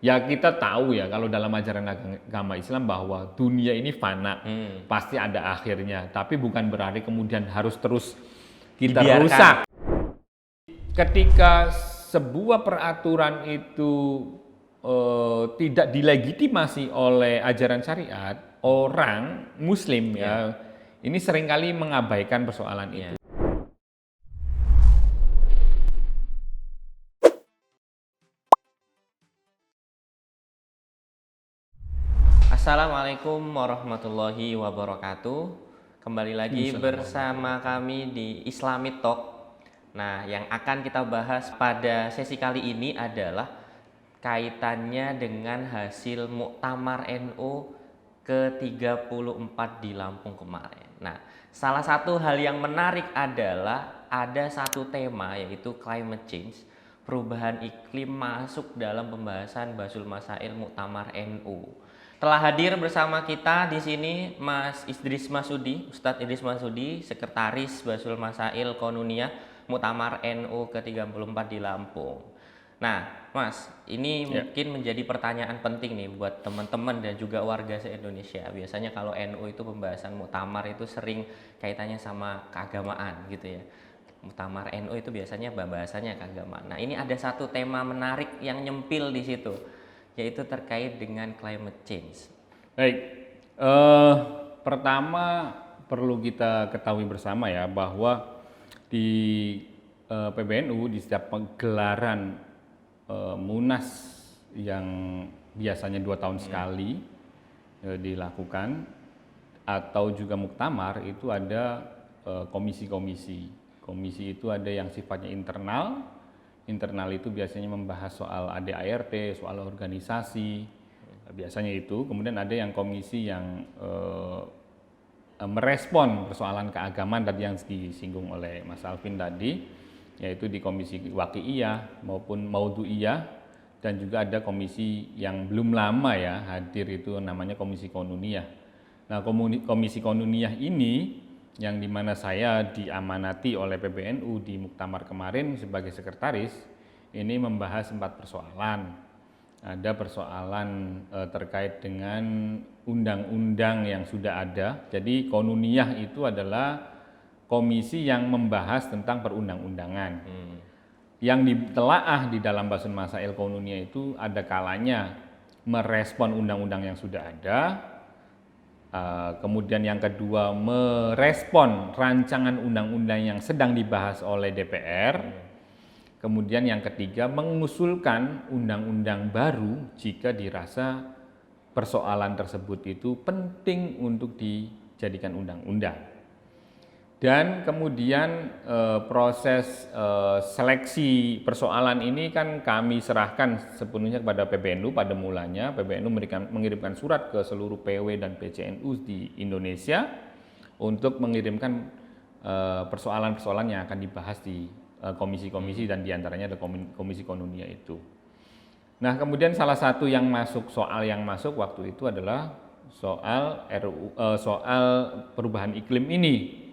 Ya kita tahu ya kalau dalam ajaran agama Islam bahwa dunia ini fana, pasti ada akhirnya. Tapi bukan berarti kemudian harus terus kita Dibiarkan. rusak. Ketika sebuah peraturan itu tidak dilegitimasi oleh ajaran syariat, orang Muslim ya, ini seringkali mengabaikan persoalan itu. Assalamualaikum warahmatullahi wabarakatuh. Kembali lagi bersama kami di Islamic Talk. Nah, yang akan kita bahas pada sesi kali ini adalah kaitannya dengan hasil Muktamar NU ke-34 di Lampung kemarin. Nah, salah satu hal yang menarik adalah ada satu tema, yaitu climate change. Perubahan iklim masuk dalam pembahasan Basul Masail Muktamar NU. Telah hadir bersama kita di sini Mas Idris Masudi, Ustadz Idris Masudi, Sekretaris Basul Masail Qonuniyah Muktamar NU ke-34 di Lampung. Nah, Mas, ini mungkin menjadi pertanyaan penting nih buat teman-teman dan juga warga se-Indonesia. Biasanya kalau NU itu pembahasan muktamar itu sering kaitannya sama keagamaan gitu ya. Muktamar NU itu biasanya bahasannya keagamaan. Nah, ini ada satu tema menarik yang nyempil di situ, yaitu terkait dengan climate change. Baik, pertama perlu kita ketahui bersama ya bahwa di PBNU di setiap gelaran Munas yang biasanya 2 tahun sekali dilakukan atau juga muktamar itu ada komisi-komisi. Komisi itu ada yang sifatnya internal. Internal itu biasanya membahas soal ADART, soal organisasi, biasanya itu. Kemudian ada yang komisi yang merespon persoalan keagamaan tadi yang disinggung oleh Mas Alvin tadi, yaitu di komisi Waqi'iyah maupun Maudhu'iyah, dan juga ada komisi yang belum lama ya hadir itu namanya komisi Qonuniyah. Nah, komisi Qonuniyah ini yang dimana saya diamanati oleh PBNU di Muktamar kemarin sebagai sekretaris, ini membahas 4 persoalan. Ada persoalan terkait dengan undang-undang yang sudah ada. Jadi Qonuniyah itu adalah komisi yang membahas tentang perundang-undangan. Yang ditelaah di dalam Basul Masail Qonuniyah itu ada kalanya merespon undang-undang yang sudah ada. Kemudian yang kedua merespon rancangan undang-undang yang sedang dibahas oleh DPR. Kemudian yang ketiga mengusulkan undang-undang baru jika dirasa persoalan tersebut itu penting untuk dijadikan undang-undang. Dan kemudian proses seleksi persoalan ini kan kami serahkan sepenuhnya kepada PBNU pada mulanya. PBNU mengirimkan surat ke seluruh PW dan PCNU di Indonesia untuk mengirimkan persoalan-persoalan yang akan dibahas di komisi-komisi, dan diantaranya ada komisi Qonuniyah itu. Nah, kemudian salah satu soal yang masuk waktu itu adalah soal perubahan iklim ini.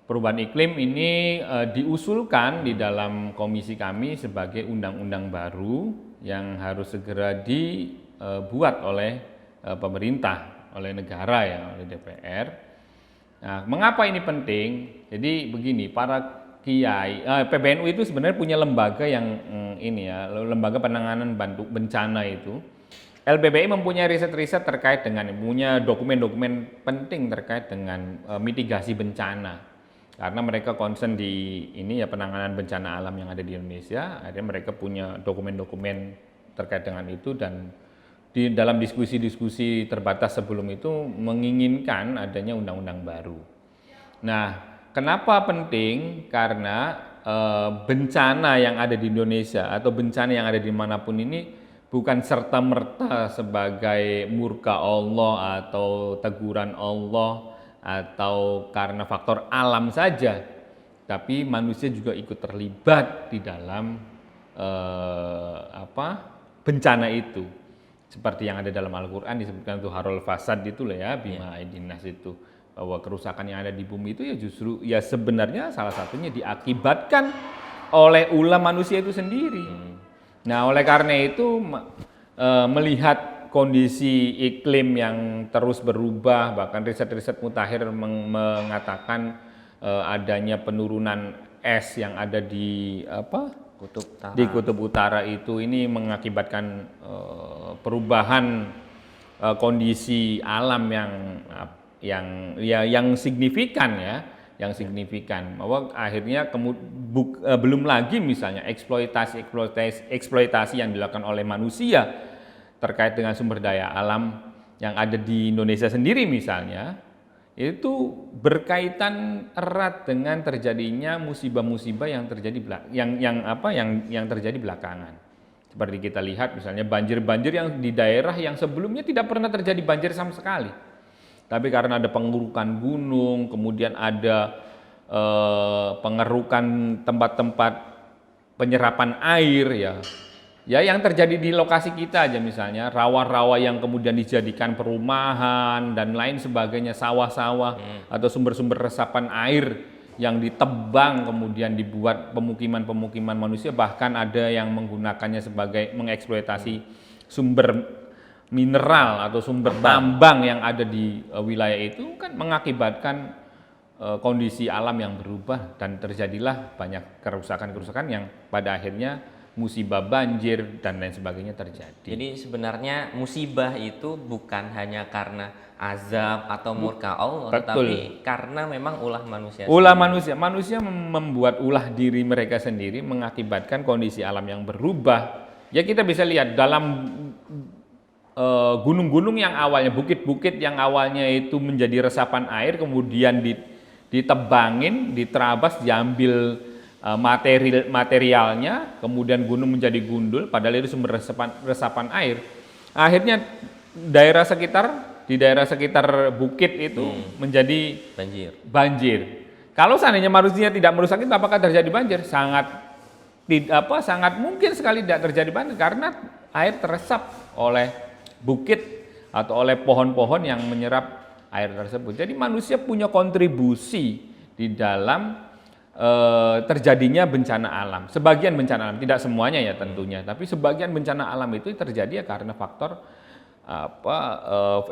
Perubahan iklim ini diusulkan di dalam komisi kami sebagai undang-undang baru yang harus segera dibuat oleh pemerintah, oleh negara ya, oleh DPR. Nah, mengapa ini penting? Jadi begini, para kiai, PBNU itu sebenarnya punya lembaga yang lembaga penanganan bencana itu. LBBI mempunyai riset-riset terkait dengan punya dokumen-dokumen penting terkait dengan mitigasi bencana. Karena mereka concern di penanganan bencana alam yang ada di Indonesia, akhirnya mereka punya dokumen-dokumen terkait dengan itu, dan di dalam diskusi-diskusi terbatas sebelum itu menginginkan adanya undang-undang baru. Nah, kenapa penting? Karena bencana yang ada di Indonesia atau bencana yang ada dimanapun ini bukan serta-merta sebagai murka Allah atau teguran Allah atau karena faktor alam saja, tapi manusia juga ikut terlibat di dalam bencana itu. Seperti yang ada dalam Al-Quran disebutkan itu harul fasad itu lah ya, bima aidinas itu, bahwa kerusakan yang ada di bumi itu ya justru ya sebenarnya salah satunya diakibatkan oleh ulah manusia itu sendiri. Nah, oleh karena itu melihat kondisi iklim yang terus berubah, bahkan riset-riset mutakhir mengatakan adanya penurunan es yang ada di di kutub utara itu, ini mengakibatkan perubahan kondisi alam yang signifikan ya, yang signifikan, bahwa akhirnya belum lagi misalnya eksploitasi yang dilakukan oleh manusia terkait dengan sumber daya alam yang ada di Indonesia sendiri misalnya, itu berkaitan erat dengan terjadinya musibah-musibah yang terjadi yang terjadi belakangan. Seperti kita lihat misalnya banjir-banjir yang di daerah yang sebelumnya tidak pernah terjadi banjir sama sekali. Tapi karena ada pengerukan gunung, kemudian ada pengerukan tempat-tempat penyerapan air ya yang terjadi di lokasi kita aja, misalnya rawa-rawa yang kemudian dijadikan perumahan dan lain sebagainya, sawah-sawah atau sumber-sumber resapan air yang ditebang kemudian dibuat pemukiman-pemukiman manusia, bahkan ada yang menggunakannya sebagai mengeksploitasi sumber mineral atau sumber tambang yang ada di wilayah itu, kan mengakibatkan kondisi alam yang berubah dan terjadilah banyak kerusakan-kerusakan yang pada akhirnya musibah banjir dan lain sebagainya terjadi. Jadi sebenarnya musibah itu bukan hanya karena azab atau murka Allah, tetapi karena memang ulah manusia. Manusia membuat ulah diri mereka sendiri, mengakibatkan kondisi alam yang berubah. Ya kita bisa lihat dalam gunung-gunung yang awalnya, bukit-bukit yang awalnya itu menjadi resapan air, kemudian ditebangin, diterabas, diambil materialnya, kemudian gunung menjadi gundul, padahal itu sumber resapan air. Akhirnya di daerah sekitar bukit itu menjadi banjir. Kalau seandainya manusia tidak merusak itu, apakah terjadi banjir? Sangat mungkin sekali tidak terjadi banjir, karena air teresap oleh bukit atau oleh pohon-pohon yang menyerap air tersebut. Jadi manusia punya kontribusi di dalam terjadinya bencana alam. Sebagian bencana alam, tidak semuanya ya tentunya, tapi sebagian bencana alam itu terjadi ya karena faktor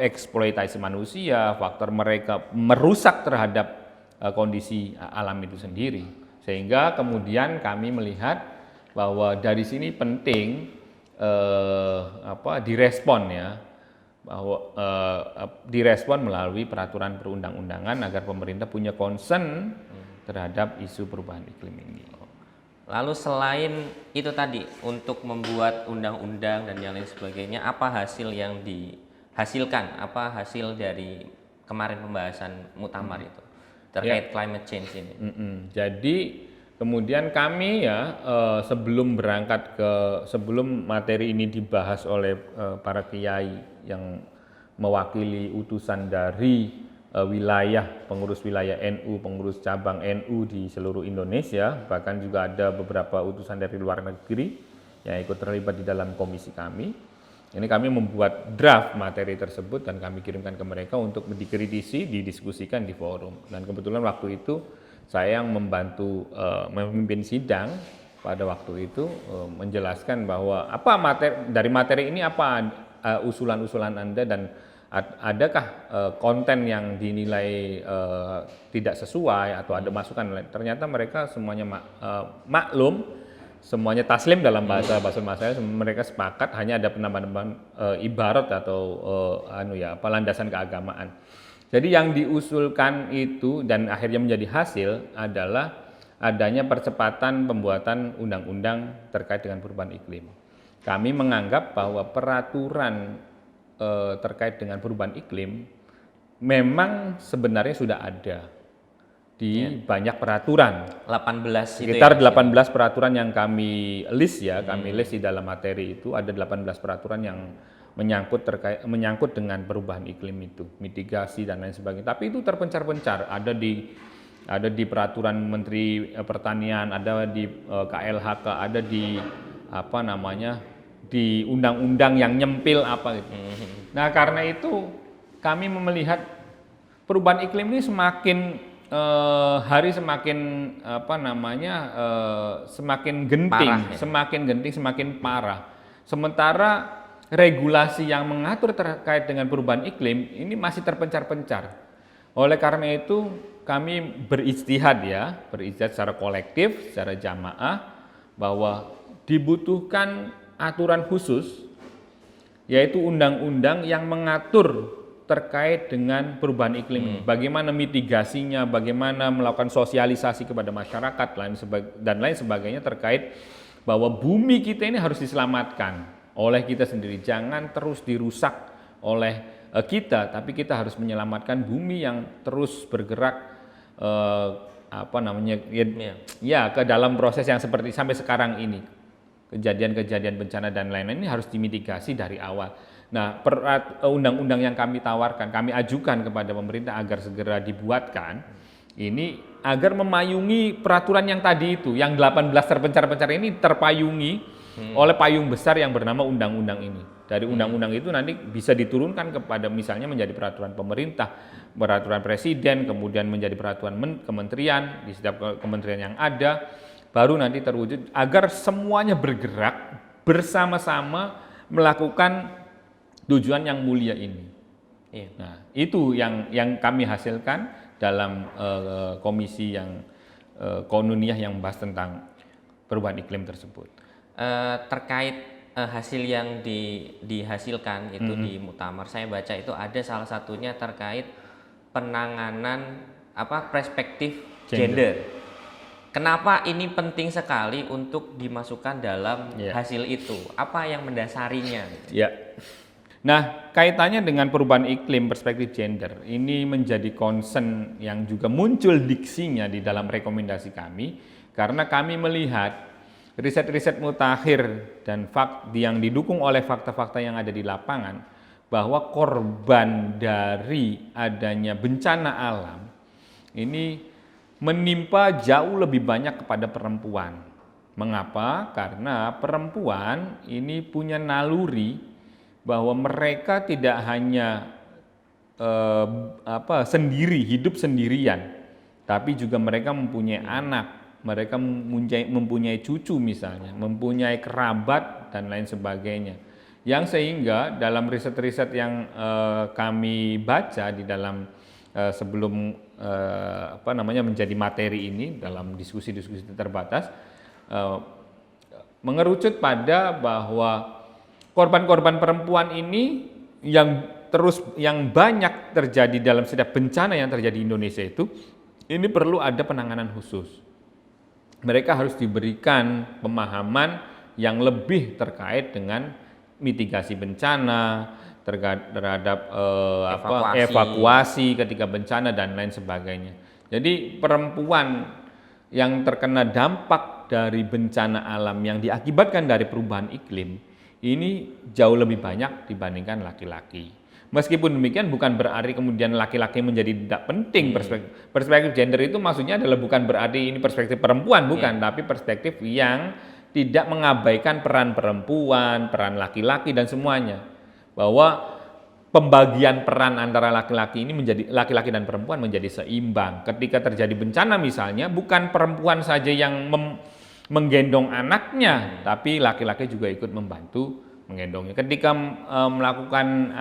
eksploitasi manusia, faktor mereka merusak terhadap kondisi alam itu sendiri. Sehingga kemudian kami melihat bahwa dari sini penting direspon ya, bahwa direspon melalui peraturan perundang-undangan agar pemerintah punya concern terhadap isu perubahan iklim ini. Lalu selain itu tadi, untuk membuat undang-undang dan yang lain sebagainya, apa hasil yang dihasilkan? Apa hasil dari kemarin pembahasan muktamar itu terkait climate change ini? Jadi kemudian kami sebelum materi ini dibahas oleh para kiai yang mewakili utusan dari pengurus wilayah NU, pengurus cabang NU di seluruh Indonesia, bahkan juga ada beberapa utusan dari luar negeri yang ikut terlibat di dalam komisi kami. Ini kami membuat draft materi tersebut dan kami kirimkan ke mereka untuk dikritisi, didiskusikan di forum. Dan kebetulan waktu itu saya yang membantu memimpin sidang pada waktu itu, menjelaskan bahwa dari materi ini apa usulan-usulan Anda, dan adakah konten yang dinilai tidak sesuai atau ada masukan. Ternyata mereka semuanya maklum, semuanya taslim dalam bahasa saya, mereka sepakat, hanya ada penambahan ibarat atau landasan keagamaan. Jadi yang diusulkan itu dan akhirnya menjadi hasil adalah adanya percepatan pembuatan undang-undang terkait dengan perubahan iklim. Kami menganggap bahwa peraturan terkait dengan perubahan iklim memang sebenarnya sudah ada di banyak peraturan. 18 sekitar 18 peraturan yang kami list kami list di dalam materi itu, ada 18 peraturan yang menyangkut dengan perubahan iklim itu, mitigasi dan lain sebagainya. Tapi itu terpencar-pencar, ada di peraturan Menteri Pertanian, ada di KLHK, ada di di undang-undang yang nyempil gitu. Nah, karena itu kami melihat perubahan iklim ini semakin hari semakin semakin genting, semakin parah. Sementara regulasi yang mengatur terkait dengan perubahan iklim ini masih terpencar-pencar. Oleh karena itu kami beristihad secara kolektif, secara jamaah bahwa dibutuhkan aturan khusus yaitu undang-undang yang mengatur terkait dengan perubahan iklim ini. Bagaimana mitigasinya, bagaimana melakukan sosialisasi kepada masyarakat dan lain sebagainya terkait bahwa bumi kita ini harus diselamatkan oleh kita sendiri. Jangan terus dirusak oleh kita, tapi kita harus menyelamatkan bumi yang terus bergerak ke dalam proses yang seperti sampai sekarang ini. Kejadian-kejadian bencana dan lain-lain ini harus dimitigasi dari awal. Nah, undang-undang yang kami tawarkan, kami ajukan kepada pemerintah agar segera dibuatkan, ini agar memayungi peraturan yang tadi itu, yang 18 terpencar-pencar ini terpayungi oleh payung besar yang bernama undang-undang ini. Dari undang-undang itu nanti bisa diturunkan kepada misalnya menjadi peraturan pemerintah, peraturan presiden, kemudian menjadi peraturan kementerian, di setiap kementerian yang ada, baru nanti terwujud agar semuanya bergerak bersama-sama melakukan tujuan yang mulia ini. Iya. Nah, itu yang kami hasilkan dalam komisi yang konuniyah yang membahas tentang perubahan iklim tersebut. Terkait hasil yang dihasilkan itu di muktamar, saya baca itu ada salah satunya terkait penanganan perspektif gender. Kenapa ini penting sekali untuk dimasukkan dalam hasil itu? Apa yang mendasarinya? Ya. Nah, kaitannya dengan perubahan iklim perspektif gender ini menjadi concern yang juga muncul diksinya di dalam rekomendasi kami karena kami melihat riset-riset mutakhir dan yang didukung oleh fakta-fakta yang ada di lapangan bahwa korban dari adanya bencana alam ini menimpa jauh lebih banyak kepada perempuan. Mengapa? Karena perempuan ini punya naluri bahwa mereka tidak hanya hidup sendirian, tapi juga mereka mempunyai anak, mereka mempunyai cucu misalnya, mempunyai kerabat dan lain sebagainya. Yang sehingga dalam riset-riset yang kami baca di dalam sebelum menjadi materi ini dalam diskusi-diskusi terbatas mengerucut pada bahwa korban-korban perempuan ini yang banyak terjadi dalam setiap bencana yang terjadi di Indonesia itu, ini perlu ada penanganan khusus. Mereka harus diberikan pemahaman yang lebih terkait dengan mitigasi bencana, terhadap evakuasi ketika bencana dan lain sebagainya. Jadi perempuan yang terkena dampak dari bencana alam yang diakibatkan dari perubahan iklim ini jauh lebih banyak dibandingkan laki-laki. Meskipun demikian bukan berarti kemudian laki-laki menjadi tidak penting. Perspektif gender itu maksudnya adalah bukan berarti ini perspektif perempuan, bukan, tapi perspektif yang tidak mengabaikan peran perempuan, peran laki-laki dan semuanya. Bahwa pembagian peran antara laki-laki dan perempuan menjadi seimbang. Ketika terjadi bencana misalnya, bukan perempuan saja yang menggendong anaknya, tapi laki-laki juga ikut membantu menggendongnya. Ketika melakukan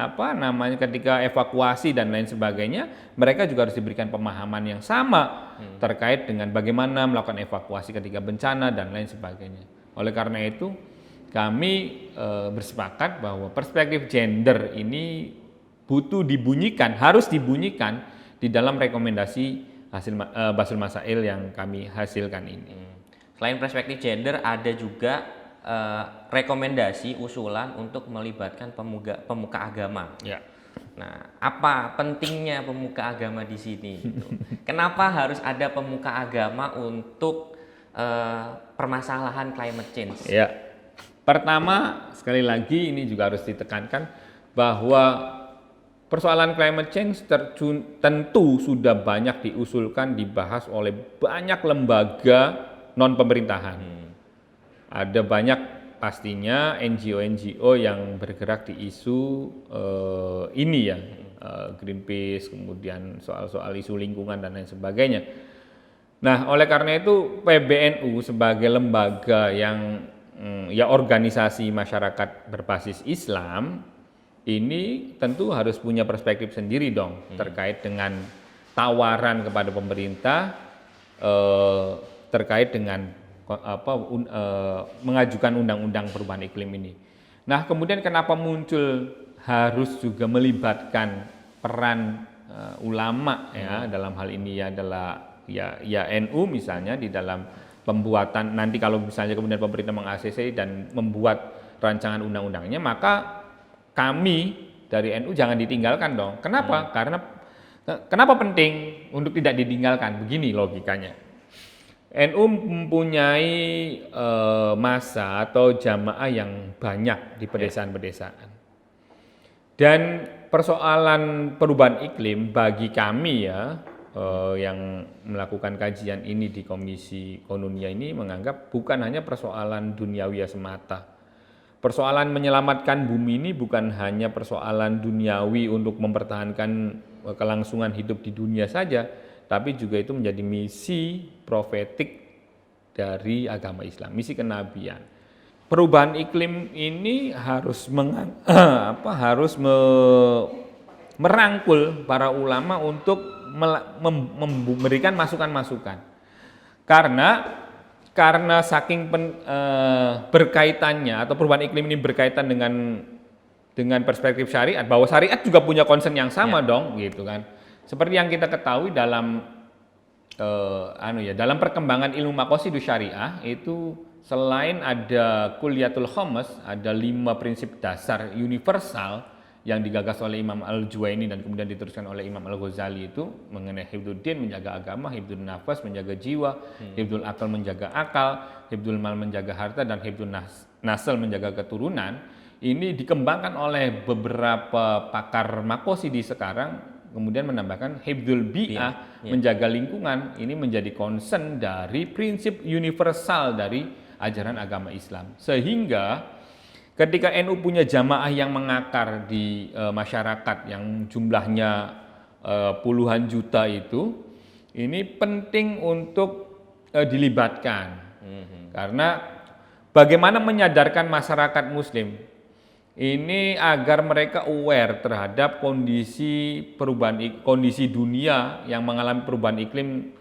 ketika evakuasi dan lain sebagainya, mereka juga harus diberikan pemahaman yang sama terkait dengan bagaimana melakukan evakuasi ketika bencana dan lain sebagainya. Oleh karena itu, kami bersepakat bahwa perspektif gender ini harus dibunyikan di dalam rekomendasi hasil Basul Masail yang kami hasilkan ini. Selain perspektif gender, ada juga rekomendasi usulan untuk melibatkan pemuka agama. Ya. Nah, apa pentingnya pemuka agama di sini? Gitu. Kenapa harus ada pemuka agama untuk permasalahan climate change? Ya. Pertama, sekali lagi ini juga harus ditekankan bahwa persoalan climate change tentu sudah banyak diusulkan, dibahas oleh banyak lembaga non-pemerintahan. Ada banyak pastinya NGO yang bergerak di isu ini Greenpeace, kemudian soal-soal isu lingkungan dan lain sebagainya. Nah, oleh karena itu PBNU sebagai lembaga yang ya organisasi masyarakat berbasis Islam ini tentu harus punya perspektif sendiri dong terkait dengan tawaran kepada pemerintah terkait dengan mengajukan undang-undang perubahan iklim ini. Nah, kemudian kenapa muncul harus juga melibatkan peran ulama ya dalam hal ini adalah ya NU misalnya di dalam pembuatan nanti kalau misalnya kemudian pemerintah meng-ACC dan membuat rancangan undang-undangnya, maka kami dari NU jangan ditinggalkan dong. Kenapa? Karena kenapa penting untuk tidak ditinggalkan? Begini logikanya. NU mempunyai massa atau jamaah yang banyak di pedesaan-pedesaan. Dan persoalan perubahan iklim bagi kami ya yang melakukan kajian ini di Komisi Konunia ini menganggap bukan hanya persoalan duniawi semata. Persoalan menyelamatkan bumi ini bukan hanya persoalan duniawi untuk mempertahankan kelangsungan hidup di dunia saja, tapi juga itu menjadi misi profetik dari agama Islam, misi kenabian. Perubahan iklim ini harus merangkul para ulama untuk memberikan masukan-masukan. Karena saking berkaitannya atau perubahan iklim ini berkaitan dengan perspektif syariat, bahwa syariat juga punya concern yang sama dong, gitu kan. Seperti yang kita ketahui dalam dalam perkembangan ilmu maqasidus syariah itu selain ada Kulliyatul Khamas, ada 5 prinsip dasar universal yang digagas oleh Imam Al-Juwaini dan kemudian diteruskan oleh Imam Al-Ghazali itu mengenai hifdzuddin menjaga agama, hifdzun nafas menjaga jiwa, hifdzul akal menjaga akal, hifdzul mal menjaga harta, dan hifdzun nasl menjaga keturunan. Ini dikembangkan oleh beberapa pakar maqasidi sekarang, kemudian menambahkan hifdzul bi'ah menjaga lingkungan. Ini menjadi concern dari prinsip universal dari ajaran agama Islam. Sehingga ketika NU punya jamaah yang mengakar di masyarakat yang jumlahnya puluhan juta itu, ini penting untuk dilibatkan. Karena bagaimana menyadarkan masyarakat muslim ini agar mereka aware terhadap kondisi dunia yang mengalami perubahan iklim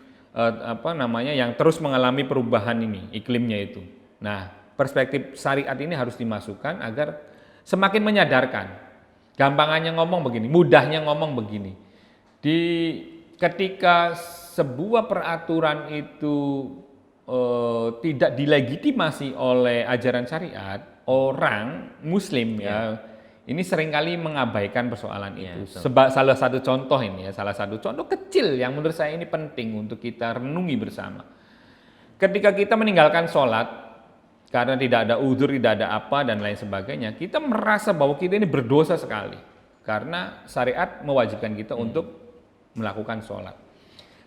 yang terus mengalami perubahan ini, iklimnya itu. Nah, perspektif syariat ini harus dimasukkan agar semakin menyadarkan. Gampangannya ngomong begini, mudahnya ngomong begini. Ketika sebuah peraturan itu tidak dilegitimasi oleh ajaran syariat, orang muslim ini seringkali mengabaikan persoalan itu. Salah satu contoh kecil yang menurut saya ini penting untuk kita renungi bersama. Ketika kita meninggalkan sholat karena tidak ada uzur, tidak ada apa dan lain sebagainya, kita merasa bahwa kita ini berdosa sekali karena syariat mewajibkan kita untuk melakukan sholat.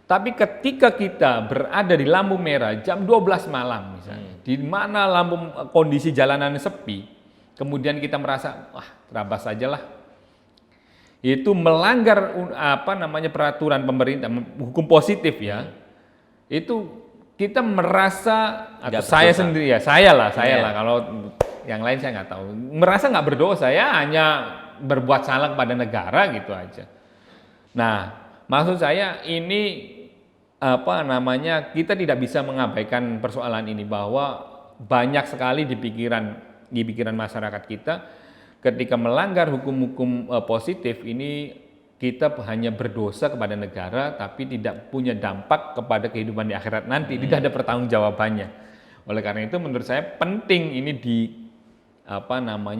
Tapi ketika kita berada di lampu merah jam 12 malam misalnya, di mana kondisi jalanan sepi, kemudian kita merasa wah terabas sajalah, itu melanggar peraturan pemerintah, hukum positif ya, itu kita merasa atau saya sendiri ya, saya lah kalau yang lain saya nggak tahu, merasa nggak berdosa ya, hanya berbuat salah kepada negara gitu aja. Nah, maksud saya ini kita tidak bisa mengabaikan persoalan ini, bahwa banyak sekali di pikiran masyarakat kita ketika melanggar hukum-hukum positif ini, kita hanya berdosa kepada negara tapi tidak punya dampak kepada kehidupan di akhirat nanti, tidak ada pertanggungjawabannya. Oleh karena itu menurut saya penting ini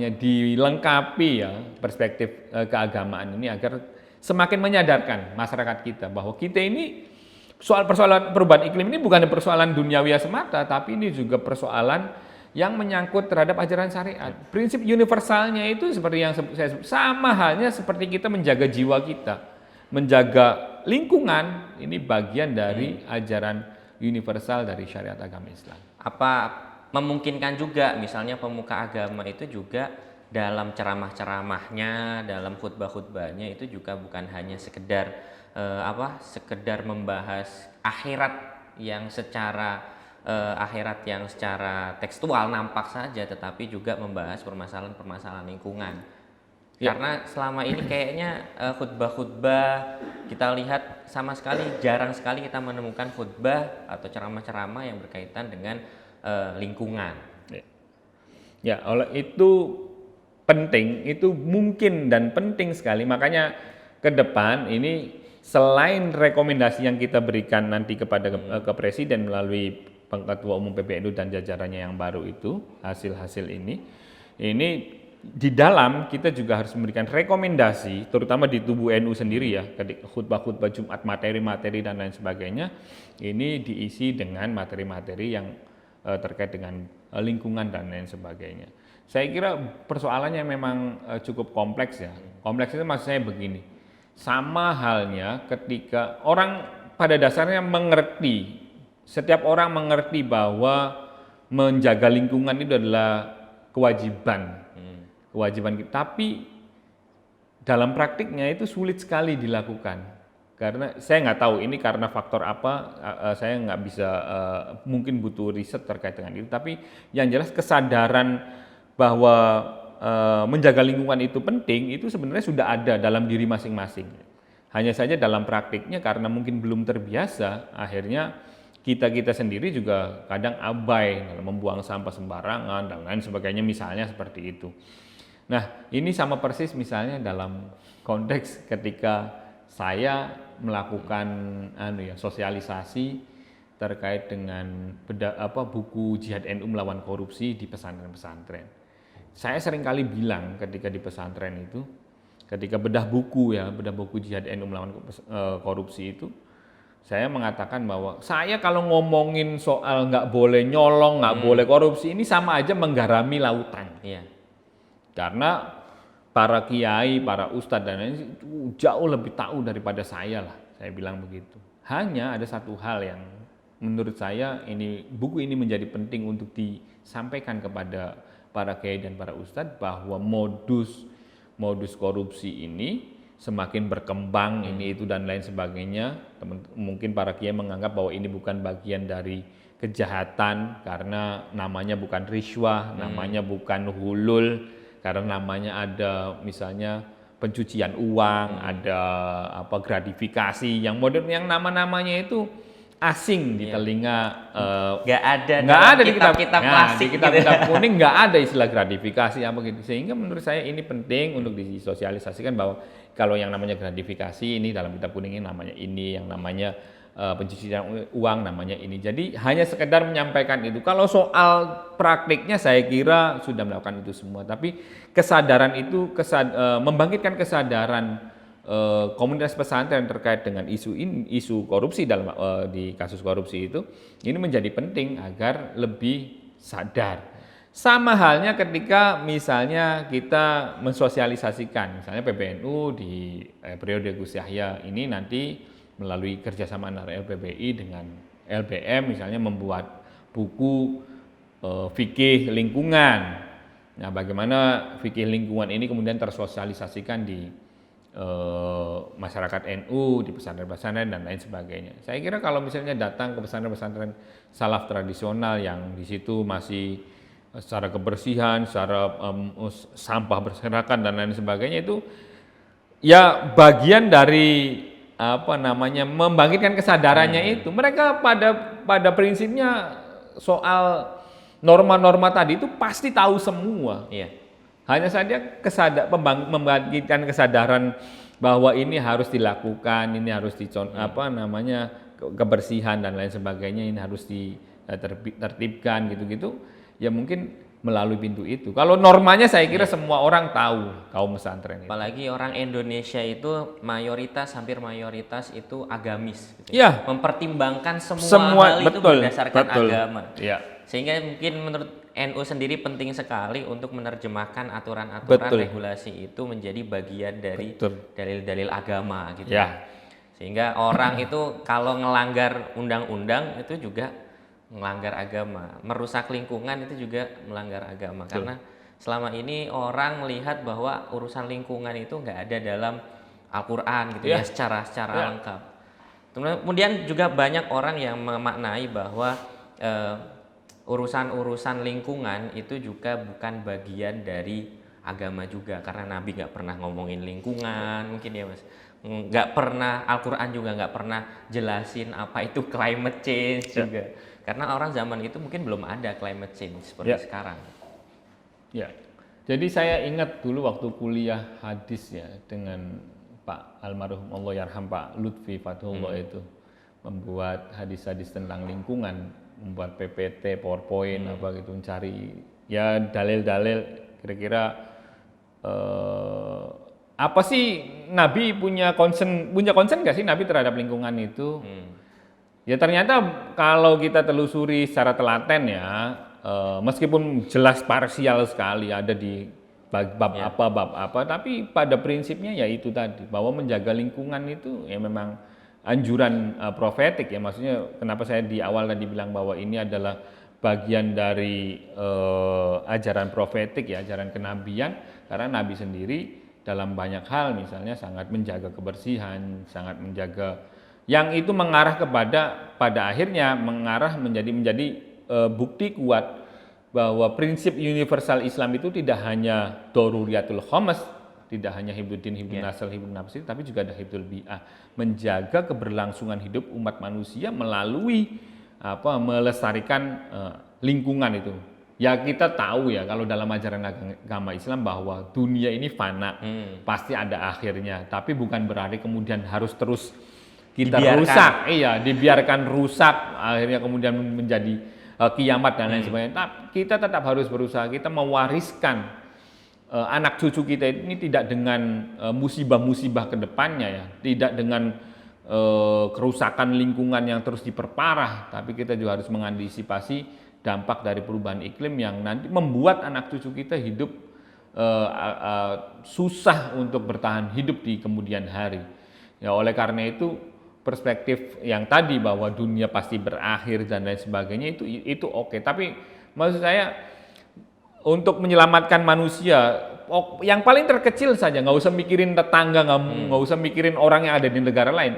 dilengkapi ya perspektif keagamaan ini agar semakin menyadarkan masyarakat kita bahwa kita ini persoalan perubahan iklim ini bukan persoalan duniawi semata, tapi ini juga persoalan yang menyangkut terhadap ajaran syariat. Prinsip universalnya itu seperti yang saya sebut, sama halnya seperti kita menjaga jiwa kita, menjaga lingkungan, ini bagian dari ajaran universal dari syariat agama Islam. Apa memungkinkan juga misalnya pemuka agama itu juga dalam ceramah-ceramahnya, dalam khutbah-khutbahnya itu juga bukan hanya sekedar membahas akhirat yang secara akhirat yang secara tekstual nampak saja, tetapi juga membahas permasalahan-permasalahan lingkungan. Ya. Karena selama ini kayaknya khutbah-khutbah kita lihat sama sekali jarang sekali kita menemukan khutbah atau ceramah-ceramah yang berkaitan dengan lingkungan. Ya, oleh itu penting, itu mungkin dan penting sekali. Makanya ke depan ini selain rekomendasi yang kita berikan nanti kepada ke Presiden melalui Ketua Umum PBNU dan jajarannya yang baru itu, hasil-hasil ini di dalam kita juga harus memberikan rekomendasi, terutama di tubuh NU sendiri ya, khutbah-khutbah Jumat, materi-materi dan lain sebagainya, ini diisi dengan materi-materi yang terkait dengan lingkungan dan lain sebagainya. Saya kira persoalannya memang cukup kompleks ya. Kompleks itu maksud saya begini, sama halnya ketika orang pada dasarnya mengerti, setiap orang mengerti bahwa menjaga lingkungan itu adalah kewajiban kita, tapi dalam praktiknya itu sulit sekali dilakukan. Karena saya nggak tahu ini karena faktor apa, saya nggak bisa, mungkin butuh riset terkait dengan itu. Tapi yang jelas kesadaran bahwa menjaga lingkungan itu penting itu sebenarnya sudah ada dalam diri masing-masing. Hanya saja dalam praktiknya karena mungkin belum terbiasa, akhirnya kita sendiri juga kadang abai dalam membuang sampah sembarangan dan lain sebagainya, misalnya seperti itu. Nah, ini sama persis misalnya dalam konteks ketika saya melakukan sosialisasi terkait dengan buku Jihad NU Melawan Korupsi di pesantren-pesantren. Saya seringkali bilang ketika di pesantren itu, ketika bedah buku Jihad NU Melawan Korupsi itu, saya mengatakan bahwa saya kalau ngomongin soal nggak boleh nyolong, nggak boleh korupsi, ini sama aja menggarami lautan. Iya. Karena para kiai, para ustadz dan lain itu jauh lebih tahu daripada saya lah, saya bilang begitu. Hanya ada satu hal yang menurut saya buku ini menjadi penting untuk disampaikan kepada para kiai dan para ustadz, bahwa modus korupsi ini semakin berkembang, ini itu dan lain sebagainya. Mungkin para kiai menganggap bahwa ini bukan bagian dari kejahatan karena namanya bukan riswah, namanya bukan hulul, karena namanya ada misalnya pencucian uang, ada gratifikasi yang modern, yang nama-namanya itu asing di telinga. Nggak ada di kitab-kitab klasik, di kitab-kitab kuning nggak ada istilah gratifikasi apa gitu. Sehingga menurut saya ini penting untuk disosialisasikan bahwa kalau yang namanya gratifikasi ini dalam kitab kuning ini namanya ini, yang namanya pencucian uang namanya ini. Jadi hanya sekedar menyampaikan itu. Kalau soal praktiknya saya kira sudah melakukan itu semua. Tapi kesadaran itu membangkitkan kesadaran komunitas pesantren terkait dengan isu korupsi di kasus korupsi itu, ini menjadi penting agar lebih sadar. Sama halnya ketika misalnya kita mensosialisasikan, misalnya PBNU di periode Gus Yahya ini nanti melalui kerjasama antara LPBI dengan LBM misalnya membuat buku fikih lingkungan. Nah, bagaimana fikih lingkungan ini kemudian tersosialisasikan di masyarakat NU, di pesantren-pesantren dan lain sebagainya. Saya kira kalau misalnya datang ke pesantren-pesantren salaf tradisional yang di situ masih secara kebersihan, secara sampah berserakan dan lain sebagainya, itu ya bagian dari membangkitkan kesadarannya itu. Mereka pada prinsipnya soal norma-norma tadi itu pasti tahu semua. Iya. Hanya saja membangkitkan kesadaran bahwa ini harus dilakukan, ini harus kebersihan dan lain sebagainya, ini harus ditertibkan gitu-gitu. Ya mungkin melalui pintu itu. Kalau normanya saya kira semua orang tahu, kaum pesantren itu. Apalagi orang Indonesia itu hampir mayoritas itu agamis gitu. Ya. Mempertimbangkan semua hal itu berdasarkan agama. Ya. Sehingga mungkin menurut NU sendiri penting sekali untuk menerjemahkan aturan-aturan regulasi itu menjadi bagian dari dalil-dalil agama gitu. Ya. Sehingga orang itu kalau ngelanggar undang-undang itu juga melanggar agama, merusak lingkungan itu juga melanggar agama. Karena selama ini orang melihat bahwa urusan lingkungan itu nggak ada dalam Al-Quran gitu ya secara lengkap. Kemudian juga banyak orang yang memaknai bahwa urusan-urusan lingkungan itu juga bukan bagian dari agama juga, karena Nabi nggak pernah ngomongin lingkungan mungkin ya Mas, nggak pernah, Al-Quran juga nggak pernah jelasin apa itu climate change juga, karena orang zaman itu mungkin belum ada climate change seperti sekarang. Ya, jadi saya ingat dulu waktu kuliah hadis ya dengan Pak almarhum Allah yarham Pak Lutfi Fathullah itu membuat hadis-hadis tentang lingkungan, membuat PPT, PowerPoint apa gitu, mencari ya dalil-dalil kira-kira apa sih Nabi punya concern nggak sih Nabi terhadap lingkungan itu? Ya ternyata kalau kita telusuri secara telaten ya, meskipun jelas parsial sekali ada di bab apa, tapi pada prinsipnya ya itu tadi, bahwa menjaga lingkungan itu ya memang anjuran profetik ya, maksudnya kenapa saya di awal tadi bilang bahwa ini adalah bagian dari ajaran profetik ya, ajaran kenabian, karena Nabi sendiri dalam banyak hal misalnya sangat menjaga kebersihan, sangat menjaga yang itu mengarah kepada pada akhirnya mengarah menjadi bukti kuat bahwa prinsip universal Islam itu tidak hanya daruriyatul khamas, tidak hanya hibduddin, hibdun nasl, hibdun nafsi, tapi juga ada hibdul bi'ah, menjaga keberlangsungan hidup umat manusia melalui melestarikan lingkungan itu. Ya kita tahu ya kalau dalam ajaran agama Islam bahwa dunia ini fana, pasti ada akhirnya, tapi bukan berarti kemudian harus terus kita rusak, dibiarkan rusak, akhirnya kemudian menjadi kiamat dan lain sebagainya. Tapi kita tetap harus berusaha, kita mewariskan anak cucu kita ini tidak dengan musibah-musibah ke depannya ya, tidak dengan kerusakan lingkungan yang terus diperparah, tapi kita juga harus mengantisipasi dampak dari perubahan iklim yang nanti membuat anak cucu kita hidup susah untuk bertahan hidup di kemudian hari. Ya oleh karena itu perspektif yang tadi bahwa dunia pasti berakhir dan lain sebagainya itu oke. Tapi maksud saya untuk menyelamatkan manusia yang paling terkecil saja, nggak usah mikirin tetangga, nggak usah mikirin orang yang ada di negara lain.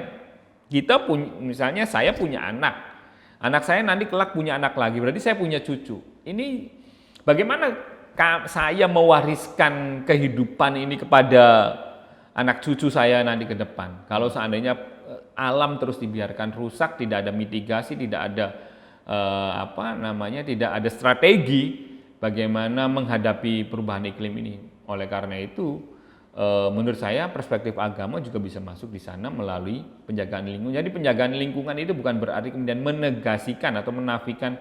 Kita punya, misalnya saya punya anak saya nanti kelak punya anak lagi, berarti saya punya cucu. Ini bagaimana saya mewariskan kehidupan ini kepada anak cucu saya nanti ke depan? Kalau seandainya alam terus dibiarkan rusak, tidak ada mitigasi, tidak ada tidak ada strategi bagaimana menghadapi perubahan iklim ini. Oleh karena itu, menurut saya perspektif agama juga bisa masuk di sana melalui penjagaan lingkungan. Jadi penjagaan lingkungan itu bukan berarti kemudian menegasikan atau menafikan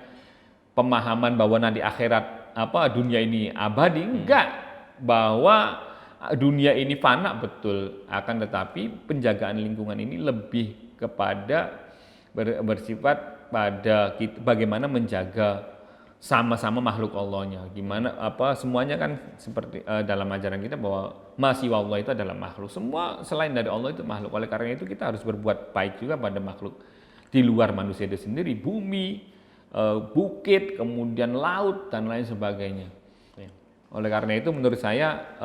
pemahaman bahwa nanti akhirat dunia ini abadi, enggak, bahwa dunia ini fana betul, akan tetapi penjagaan lingkungan ini lebih kepada bersifat pada bagaimana menjaga sama-sama makhluk Allahnya. Gimana semuanya kan seperti dalam ajaran kita bahwa masih Allah itu adalah makhluk. Semua selain dari Allah itu makhluk. Oleh karena itu kita harus berbuat baik juga pada makhluk di luar manusia itu sendiri, bumi, bukit, kemudian laut dan lain sebagainya. Oleh karena itu menurut saya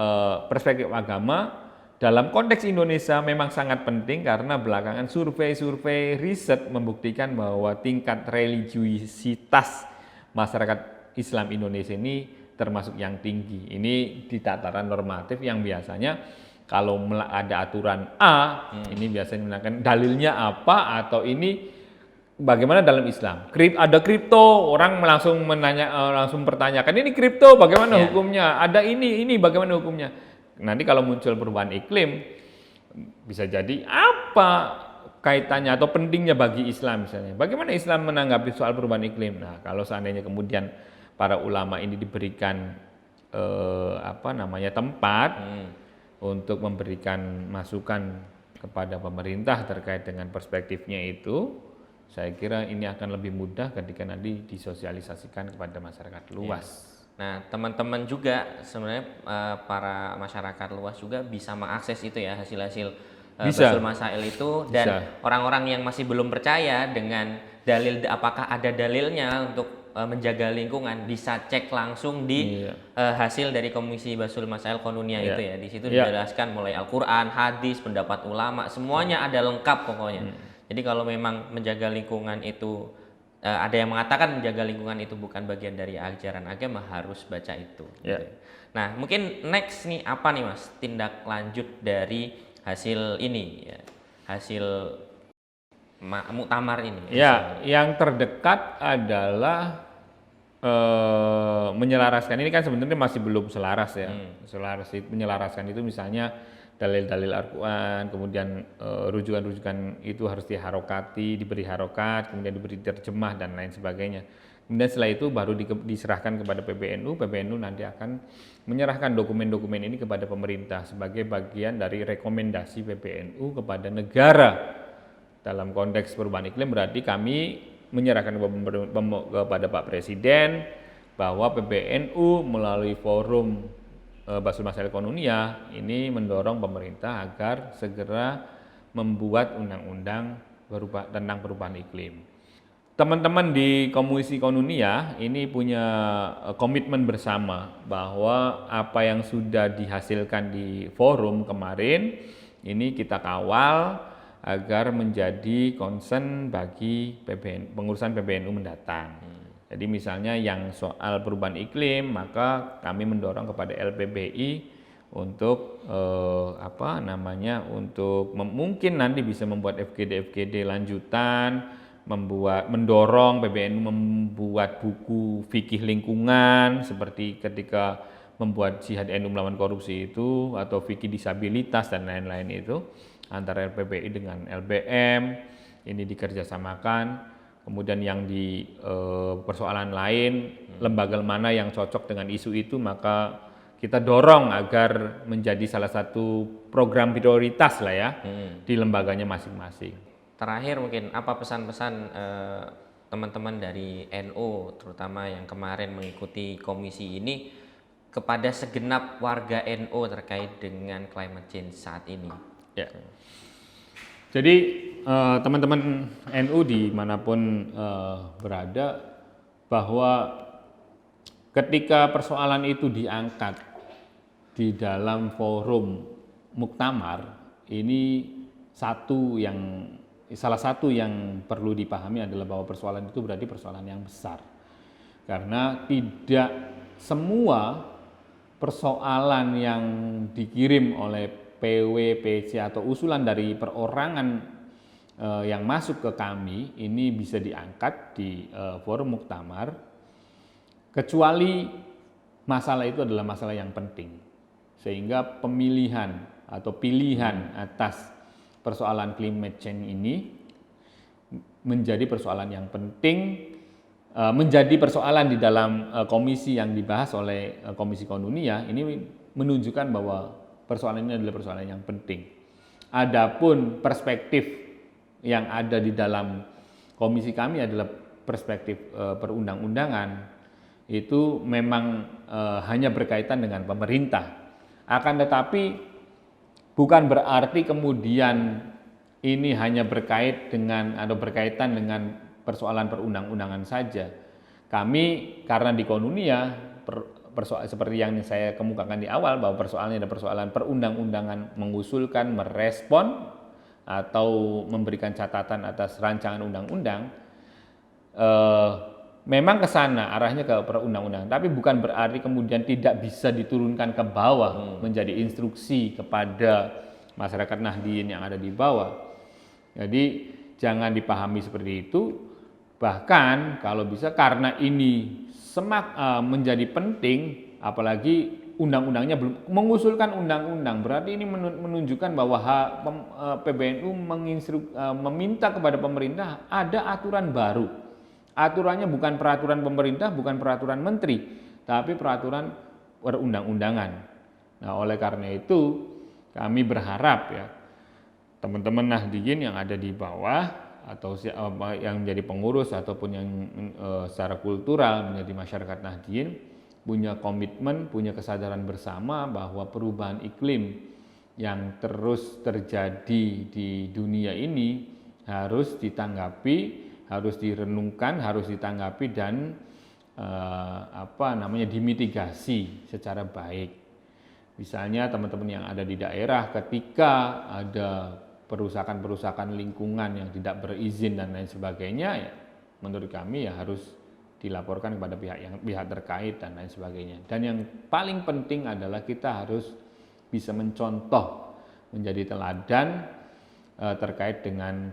perspektif agama dalam konteks Indonesia memang sangat penting, karena belakangan survei-survei riset membuktikan bahwa tingkat religiusitas masyarakat Islam Indonesia ini termasuk yang tinggi. Ini di tataran normatif yang biasanya kalau ada aturan A, ini biasanya menggunakan dalilnya apa, atau ini bagaimana dalam Islam. Ada kripto, orang langsung langsung pertanyakan, ini kripto bagaimana hukumnya? Ada ini bagaimana hukumnya? Nanti kalau muncul perubahan iklim, bisa jadi apa kaitannya atau pentingnya bagi Islam misalnya. Bagaimana Islam menanggapi soal perubahan iklim? Nah, kalau seandainya kemudian para ulama ini diberikan tempat untuk memberikan masukan kepada pemerintah terkait dengan perspektifnya itu, saya kira ini akan lebih mudah ketika nanti disosialisasikan kepada masyarakat luas. Nah, teman-teman juga sebenarnya para masyarakat luas juga bisa mengakses itu ya, hasil-hasil Basul Masail itu, dan orang-orang yang masih belum percaya dengan dalil, apakah ada dalilnya untuk menjaga lingkungan, bisa cek langsung di hasil dari Komisi Basul Masail Qanuniyah itu ya. Di situ dijelaskan mulai Al-Qur'an, hadis, pendapat ulama, semuanya ada lengkap pokoknya. Jadi kalau memang menjaga lingkungan itu ada yang mengatakan menjaga lingkungan itu bukan bagian dari ajaran agama, harus baca itu. Ya. Gitu. Nah, mungkin next nih apa nih Mas tindak lanjut dari hasil ini ya, hasil muktamar ini? Ya, yang terdekat adalah menyelaraskan. Ini kan sebenarnya masih belum selaras ya. Menyelaraskan itu misalnya dalil-dalil Al-Quran, kemudian rujukan-rujukan itu harus diharokati, diberi harokat, kemudian diberi terjemah dan lain sebagainya. Kemudian setelah itu baru diserahkan kepada PBNU. PBNU nanti akan menyerahkan dokumen-dokumen ini kepada pemerintah sebagai bagian dari rekomendasi PBNU kepada negara. Dalam konteks perubahan iklim berarti kami menyerahkan kepada Pak Presiden bahwa PBNU melalui forum Basul Masail Konunia ini mendorong pemerintah agar segera membuat undang-undang tentang perubahan iklim. Teman-teman di Komisi Konunia ini punya komitmen bersama bahwa apa yang sudah dihasilkan di forum kemarin ini kita kawal agar menjadi concern bagi pengurusan PBNU mendatang. Jadi misalnya yang soal perubahan iklim, maka kami mendorong kepada LPBI untuk untuk mungkin nanti bisa membuat FGD lanjutan, mendorong PBNU membuat buku fikih lingkungan seperti ketika membuat jihad NU melawan korupsi itu, atau fikih disabilitas dan lain-lain itu antara LPBI dengan LBM ini dikerjasamakan. Kemudian yang di persoalan lain, lembaga mana yang cocok dengan isu itu, maka kita dorong agar menjadi salah satu program prioritas lah ya di lembaganya masing-masing. Terakhir mungkin apa pesan-pesan teman-teman dari NU terutama yang kemarin mengikuti komisi ini kepada segenap warga NU terkait dengan climate change saat ini? Ya. Jadi teman-teman NU dimanapun berada, bahwa ketika persoalan itu diangkat di dalam forum muktamar, ini salah satu yang perlu dipahami adalah bahwa persoalan itu berarti persoalan yang besar. Karena tidak semua persoalan yang dikirim oleh PW, PC atau usulan dari perorangan yang masuk ke kami ini bisa diangkat di forum muktamar, kecuali masalah itu adalah masalah yang penting, sehingga pemilihan atau pilihan atas persoalan climate change ini menjadi persoalan yang penting, menjadi persoalan di dalam komisi yang dibahas oleh Komisi Konunia. Ini menunjukkan bahwa persoalan ini adalah persoalan yang penting. Adapun perspektif yang ada di dalam komisi kami adalah perspektif perundang-undangan, itu memang hanya berkaitan dengan pemerintah. Akan tetapi bukan berarti kemudian ini hanya berkaitan dengan persoalan perundang-undangan saja. Kami karena di Konunia seperti yang saya kemukakan di awal, bahwa persoalannya ada persoalan perundang-undangan, mengusulkan, merespon, atau memberikan catatan atas rancangan undang-undang, memang ke sana arahnya ke perundang-undangan, tapi bukan berarti kemudian tidak bisa diturunkan ke bawah menjadi instruksi kepada masyarakat Nahdien yang ada di bawah. Jadi jangan dipahami seperti itu. Bahkan kalau bisa, karena ini menjadi penting, apalagi undang-undangnya belum mengusulkan undang-undang, berarti ini menunjukkan bahwa PBNU meminta kepada pemerintah ada aturan baru. Aturannya bukan peraturan pemerintah, bukan peraturan menteri, tapi peraturan perundang-undangan. Nah, oleh karena itu kami berharap ya teman-teman Nahdien yang ada di bawah, atau yang menjadi pengurus ataupun yang secara kultural menjadi masyarakat Nahdien, punya komitmen, punya kesadaran bersama bahwa perubahan iklim yang terus terjadi di dunia ini harus ditanggapi, harus direnungkan, harus ditanggapi dan dimitigasi secara baik. Misalnya teman-teman yang ada di daerah, ketika ada perusakan-perusakan lingkungan yang tidak berizin dan lain sebagainya, ya, menurut kami ya harus dilaporkan kepada pihak terkait dan lain sebagainya. Dan yang paling penting adalah kita harus bisa mencontoh, menjadi teladan terkait dengan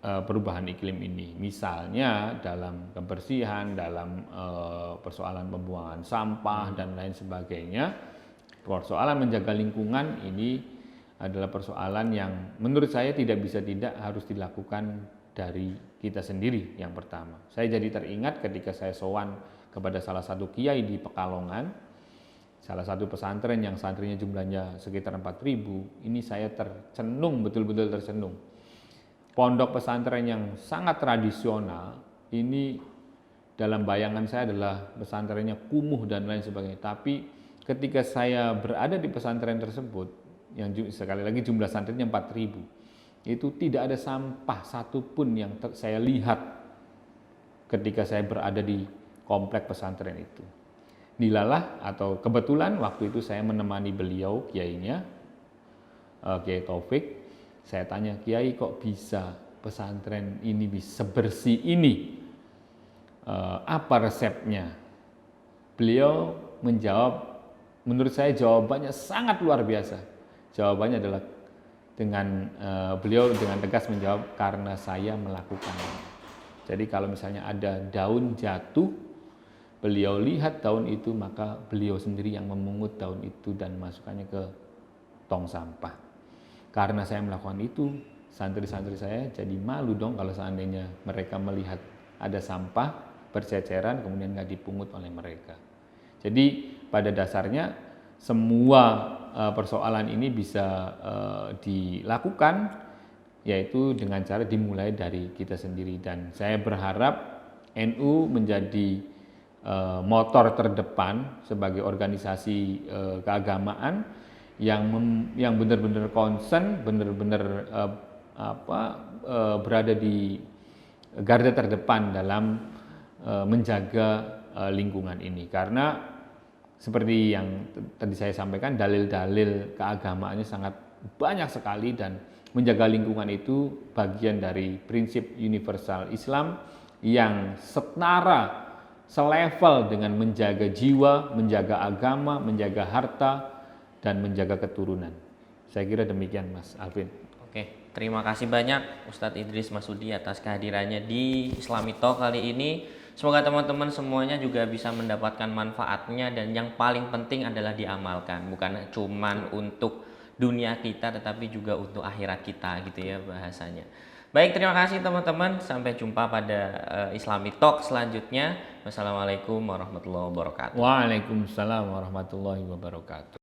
perubahan iklim ini. Misalnya dalam kebersihan, dalam persoalan pembuangan sampah dan lain sebagainya. Persoalan menjaga lingkungan ini adalah persoalan yang menurut saya tidak bisa tidak harus dilakukan dari kita sendiri yang pertama. Saya jadi teringat ketika saya sowan kepada salah satu kiai di Pekalongan, salah satu pesantren yang santrinya jumlahnya sekitar 4.000, ini saya tercenung, betul-betul tercenung. Pondok pesantren yang sangat tradisional, ini dalam bayangan saya adalah pesantrennya kumuh dan lain sebagainya. Tapi ketika saya berada di pesantren tersebut, yang sekali lagi jumlah santrinya 4.000, itu tidak ada sampah satupun yang saya lihat ketika saya berada di komplek pesantren itu. Dilalah atau kebetulan waktu itu saya menemani beliau, kiainya, Kiai Taufik. Saya tanya, Kiai kok bisa pesantren ini bisa bersih ini? Apa resepnya? Beliau menjawab, menurut saya jawabannya sangat luar biasa. Jawabannya adalah beliau dengan tegas menjawab, karena saya melakukannya. Jadi kalau misalnya ada daun jatuh, beliau lihat daun itu, maka beliau sendiri yang memungut daun itu dan masukkannya ke tong sampah. Karena saya melakukan itu, santri-santri saya jadi malu dong kalau seandainya mereka melihat ada sampah berceceran kemudian nggak dipungut oleh mereka. Jadi pada dasarnya semua persoalan ini bisa dilakukan, yaitu dengan cara dimulai dari kita sendiri. Dan saya berharap NU menjadi motor terdepan sebagai organisasi keagamaan yang benar-benar concern, benar-benar berada di garda terdepan dalam menjaga lingkungan ini. Karena seperti yang tadi saya sampaikan, dalil-dalil keagamaannya sangat banyak sekali, dan menjaga lingkungan itu bagian dari prinsip universal Islam yang setara, selevel dengan menjaga jiwa, menjaga agama, menjaga harta, dan menjaga keturunan. Saya kira demikian, Mas Alvin. Oke, terima kasih banyak Ustadz Idris Masudi atas kehadirannya di Islami Talk kali ini. Semoga teman-teman semuanya juga bisa mendapatkan manfaatnya, dan yang paling penting adalah diamalkan, bukan cuman untuk dunia kita tetapi juga untuk akhirat kita gitu ya bahasanya. Baik, terima kasih teman-teman, sampai jumpa pada Islami Talk selanjutnya. Wassalamualaikum warahmatullahi wabarakatuh. Waalaikumsalam warahmatullahi wabarakatuh.